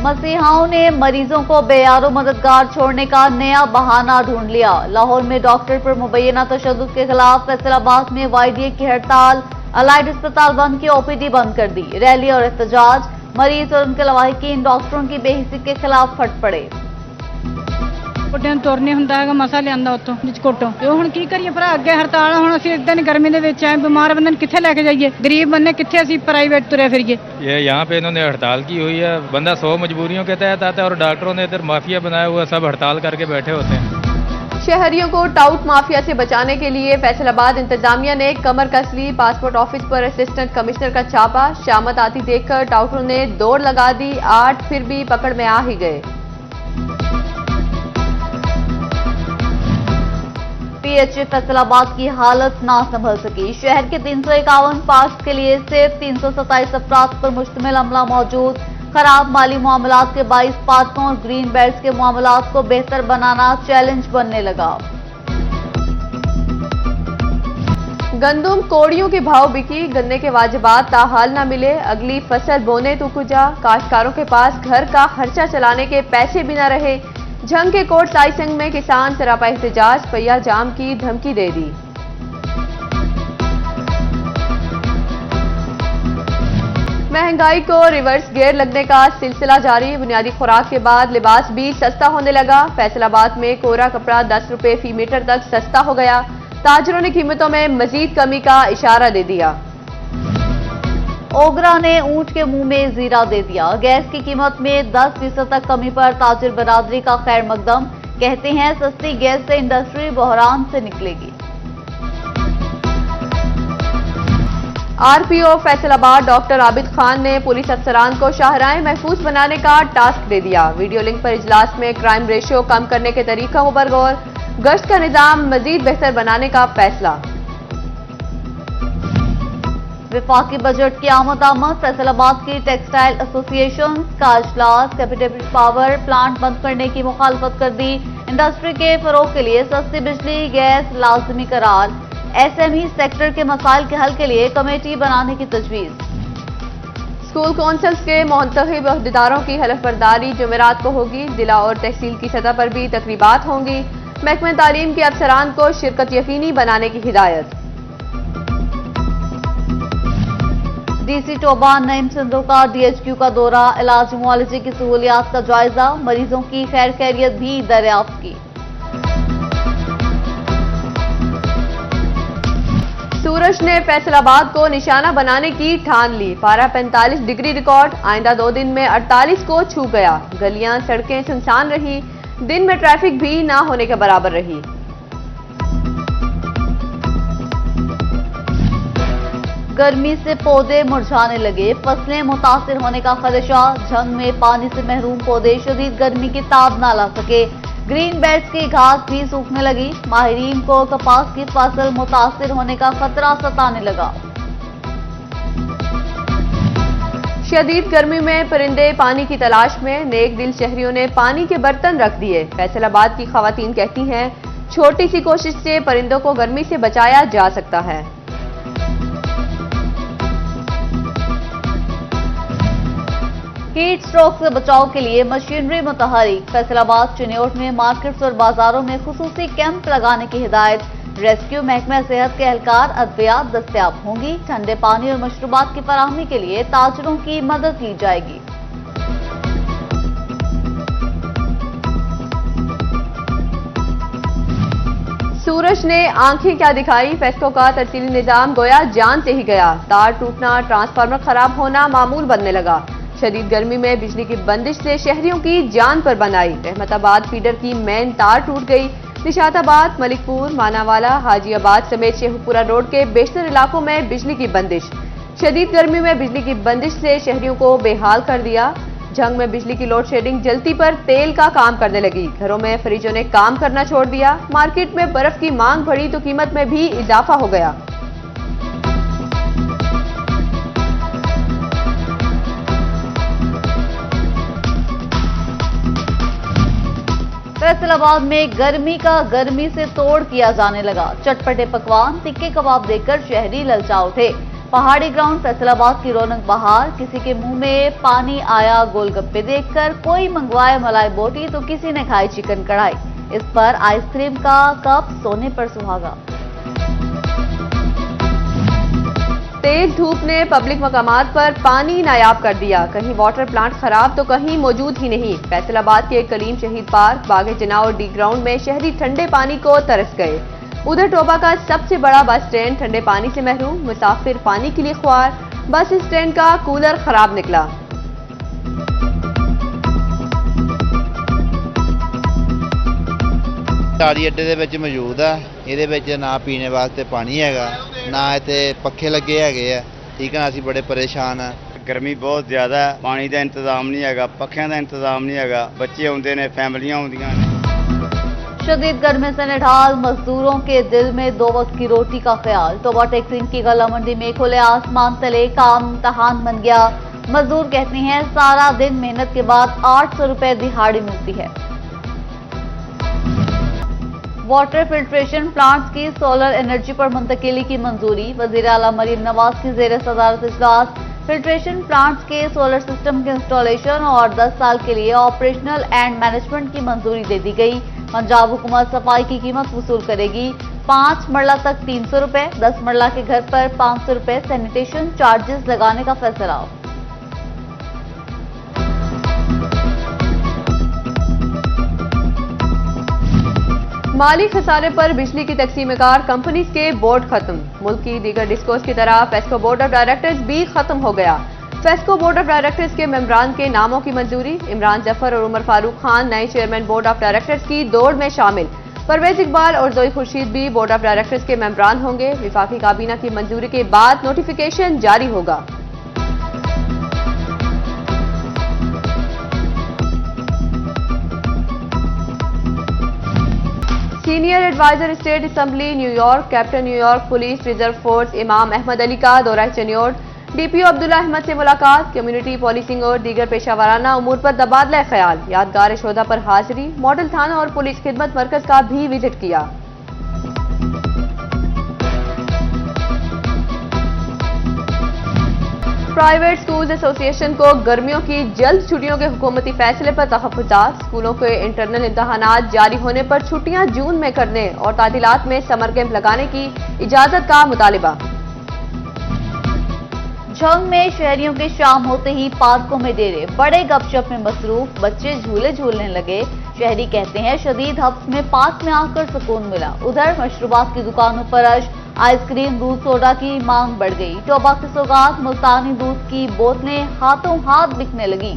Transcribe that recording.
मसीहाओं ने मरीजों को बेयारो मददगार छोड़ने का नया बहाना ढूंढ लिया। लाहौर में डॉक्टर पर मुबैना तशद्दुद के खिलाफ फैसलाबाद में वाईडीए की हड़ताल, अलाइड अस्पताल बंद की ओपीडी बंद कर दी। रैली और एहतजाज, मरीज और उनके लवाहिकीन डॉक्टरों की बेहिसी के खिलाफ फट पड़े। ਕੋਟਿਆਂ ਤੁਰਨੇ ਹੁੰਦਾ ਹੈਗਾ ਮਸਾ ਲਿਆਂਦਾ ਉੱਥੋਂ ਕੋਟੋਂ ਤੇ ਹੁਣ ਕੀ ਕਰੀਏ ਭਰਾ ਅੱਗੇ ਹੜਤਾਲ ਹੁਣ ਅਸੀਂ ਇਦਾਂ ਨਹੀਂ ਗਰਮੀ ਦੇ ਵਿੱਚ ਆਏ ਬਿਮਾਰ ਬੰਦੇ ਨੂੰ ਕਿੱਥੇ ਲੈ ਕੇ ਜਾਈਏ ਗਰੀਬ ਬੰਦੇ ਕਿੱਥੇ ਅਸੀਂ प्राइवेट तुरे फिरिए। ये यहाँ पे इन्होंने हड़ताल की हुई है। बंदा 100 मजबूरियों के तहत आता है और डॉक्टरों ने इधर माफिया बनाया हुआ, सब हड़ताल करके बैठे होते हैं। शहरियों को टाउट माफिया से बचाने के लिए फैसलाबाद इंतजामिया ने कमर कस ली। पासपोर्ट ऑफिस पर असिस्टेंट कमिश्नर का छापा, शामत आती देखकर टाउटरों ने दौड़ लगा दी। 8 फिर भी पकड़ में आ ही गए। पीएचए फैसलाबाद की हालत ना संभल सकी। शहर के 351 पार्क के लिए सिर्फ 327 अफराद पर मुश्तमिल अमला मौजूद। खराब माली मामलात के 22 पार्कों और ग्रीन बेल्ट के मामलात को बेहतर बनाना चैलेंज बनने लगा। गंदुम कोड़ियों के भाव बिकी, गन्ने के वाजिबात ताहाल न मिले। अगली फसल बोने तो कुजा, काश्तकारों के पास घर का खर्चा चलाने के पैसे भी न रहे। झंग के कोट साइसंग में किसान सरापा एहतजाज, पहिया जाम की धमकी दे दी। महंगाई को रिवर्स गियर लगने का सिलसिला जारी। बुनियादी खुराक के बाद लिबास भी सस्ता होने लगा। फैसलाबाद में कोरा कपड़ा 10 रुपए फी मीटर तक सस्ता हो गया। ताजरों ने कीमतों में मजीद कमी का इशारा दे दिया। ओगरा ने ऊंट के मुंह में जीरा दे दिया। गैस की कीमत में 10% तक कमी पर ताजिर बरादरी का खैर मकदम। कहते हैं सस्ती गैस से इंडस्ट्री बहरान से निकलेगी। आरपीओ फैसलाबाद डॉक्टर आबिद खान ने पुलिस अफसरान को शाहराएं महफूज बनाने का टास्क दे दिया। वीडियो लिंक पर इजलास में क्राइम रेशियो कम करने के तरीकों पर गौर, गश्त का निजाम मजीद बेहतर बनाने का फैसला। विफाकी बजट की आमद फैसलाबाद की टेक्सटाइल एसोसिएशन का इजलास, कैपिटल पावर प्लांट बंद करने की मुखालफत कर दी। इंडस्ट्री के फरोग के लिए सस्ती बिजली गैस लाजमी करार। एसएमई सेक्टर के मसाइल के हल के लिए कमेटी बनाने की तजवीज। स्कूल कौंसल्स के मुंतखब अहदेदारों की हलफबरदारी जुमेरात को होगी। जिला और तहसील की सतह पर भी तकरीबात होंगी। महकमे तालीम के अफसरान को शिरकत यकीनी बनाने की हिदायत। डीसी टोबा नईम सिंधु का डीएचक्यू का दौरा, इलाज मुआलजे की सहूलियात का जायजा, मरीजों की खैर खैरियत भी दरियाफ्त की। सूरज ने फैसलाबाद को निशाना बनाने की ठान ली। पारा 45 डिग्री रिकॉर्ड, आइंदा 2 दिन में 48 को छू गया। गलियां सड़कें सुनसान रही। दिन में ट्रैफिक भी ना होने के बराबर रही। गर्मी से पौधे मुरझाने लगे, फसलें मुतासिर होने का खदशा। झंग में पानी से महरूम पौधे शदीद गर्मी की ताब ना ला सके। ग्रीन बेल्ट की घास भी सूखने लगी। माहिरीन को कपास की फसल मुतासिर होने का खतरा सताने लगा। शदीद गर्मी में परिंदे पानी की तलाश में, नेक दिल शहरियों ने पानी के बर्तन रख दिए। फैसलाबाद की खवातीन कहती हैं छोटी सी कोशिश से परिंदों को गर्मी से बचाया जा सकता है। हीट स्ट्रोक से बचाव के लिए मशीनरी मुतहरिक। फैसलाबाद चिन्योट में मार्केट्स और बाजारों में खुसूसी कैंप लगाने की हिदायत। रेस्क्यू महकमा सेहत के एहलकार अद्वियात दस्तयाब होंगी। ठंडे पानी और मशरूबात की फराहमी के लिए ताजरों की मदद ली जाएगी। सूरज ने आंखें क्या दिखाई। फेस्को का तरसीली निजाम गोया जान से ही गया। तार टूटना, ट्रांसफार्मर खराब होना मामूल बनने लगा। शदीद गर्मी में बिजली की बंदिश से शहरियों की जान पर बन आई। रहमताबाद फीडर की मेन तार टूट गई। निशाताबाद, मलिकपुर, मानावाला, हाजीआबाद समेत शेखपुरा रोड के बेशतर इलाकों में बिजली की बंदिश। शदीद गर्मी में बिजली की बंदिश से शहरियों को बेहाल कर दिया। झंग में बिजली की लोड शेडिंग जलती पर तेल का काम करने लगी। घरों में फ्रिजों ने काम करना छोड़ दिया। मार्केट में बर्फ की मांग बढ़ी तो कीमत में भी इजाफा हो गया। फैसलाबाद में गर्मी का गर्मी से तोड़ किया जाने लगा। चटपटे पकवान, तिक्के कबाब देखकर शहरी ललचा उठे। पहाड़ी ग्राउंड फैसलाबाद की रौनक बहार, किसी के मुंह में पानी आया गोलगप्पे देखकर, कोई मंगवाए मलाई बोटी तो किसी ने खाई चिकन कढ़ाई, इस पर आइसक्रीम का कप सोने पर सुहागा। तेज धूप ने पब्लिक मकामात पर पानी नायाब कर दिया, कहीं वाटर प्लांट खराब तो कहीं मौजूद ही नहीं। फैसलाबाद के कलीम शहीद पार्क, बागे जना और डी ग्राउंड में शहरी ठंडे पानी को तरस गए। उधर टोबा का सबसे बड़ा बस स्टैंड ठंडे पानी से महरूम, मुसाफिर पानी के लिए ख्वार, बस स्टैंड का कूलर खराब निकला। टाड़ी अड्डे ਦੇ ਵਿੱਚ ਮੌਜੂਦ ਆ, ਇਹਦੇ ਵਿੱਚ ਨਾ ਪੀਣੇ ਵਾਸਤੇ ਪਾਣੀ ਹੈਗਾ, ਨਾ ਇੱਥੇ ਪੱਖੇ ਲੱਗੇ ਹੈਗੇ ਆ, ਠੀਕ ਹੈ। ਅਸੀਂ ਬੜੇ ਪਰੇਸ਼ਾਨ ਆ। गर्मी बहुत ज़्यादा है, पानी का इंतजाम नहीं है, पखियां का इंतजाम नहीं है, बच्चे आउंदे ने, फैमिलियां आउंदियां ने। शदीद गर्मी से निढाल मजदूरों के दिल में 2 वक्त की रोटी का ख्याल। टोबा टेक्सिन की गला मंडी में खुले आसमान तले काम इम्तहान बन गया। मजदूर कहती हैं सारा दिन मेहनत के बाद 800 रुपए दिहाड़ी मिलती है। वाटर फिल्ट्रेशन प्लांट्स की सोलर एनर्जी पर मुंतकिली की मंजूरी। वजीर आला मरीम नवाज की जेर सदारत इजलास फिल्ट्रेशन प्लांट्स के सोलर सिस्टम के इंस्टॉलेशन और 10 साल के लिए ऑपरेशनल एंड मैनेजमेंट की मंजूरी दे दी गई। पंजाब हुकूमत सफाई की कीमत वसूल करेगी। 5 मरला तक 300 रुपए, 10 मरला के घर पर 500 रुपए सैनिटेशन चार्जेस लगाने का फैसला। माली खसारे पर बिजली की तकसीमकार कंपनीज के बोर्ड खत्म। मुल्क की दीगर डिस्कोस की तरह फेस्को बोर्ड ऑफ डायरेक्टर्स भी खत्म हो गया। फेस्को बोर्ड ऑफ डायरेक्टर्स के मेंबरान के नामों की मंजूरी। इमरान जफर और उमर फारूक खान नए चेयरमैन बोर्ड ऑफ डायरेक्टर्स की दौड़ में शामिल। परवेज इकबाल और जोई खुर्शीद भी बोर्ड ऑफ डायरेक्टर्स के मेंबरान होंगे। विफाकी काबीना की मंजूरी के बाद नोटिफिकेशन जारी होगा। Senior advisor state assembly New York, captain New York police reserve force Imam Ahmed Ali का दौरा चनियोट। डीपीओ अब्दुल्ला अहमद से मुलाकात। कम्युनिटी पोलिसिंग और दीगर पेशावराना उमूर पर तबादला ख्याल। यादगार शोधा पर हाजिरी। मॉडल थाना और पुलिस खिदमत मरकज का भी विजिट किया। प्राइवेट स्कूल्स एसोसिएशन को गर्मियों की जल्द छुट्टियों के हुकूमती फैसले पर तहफ्फुज़ात। स्कूलों के इंटरनल इम्तहानात जारी होने पर छुट्टियां जून में करने और तातीलात में समर कैंप लगाने की इजाजत का मुतालिबा। झंग में शहरियों के शाम होते ही पार्कों में डेरे, बड़े गपशप में मसरूफ, बच्चे झूले झूलने लगे। शहरी कहते हैं शदीद हब्स में पार्क में आकर सुकून मिला। उधर मशरूबात की दुकानों पर अश, आइसक्रीम, दूध, सोडा की मांग बढ़ गई। टोबा की सौगात मुल्तानी दूध की बोतलें हाथों हाथ बिकने लगी।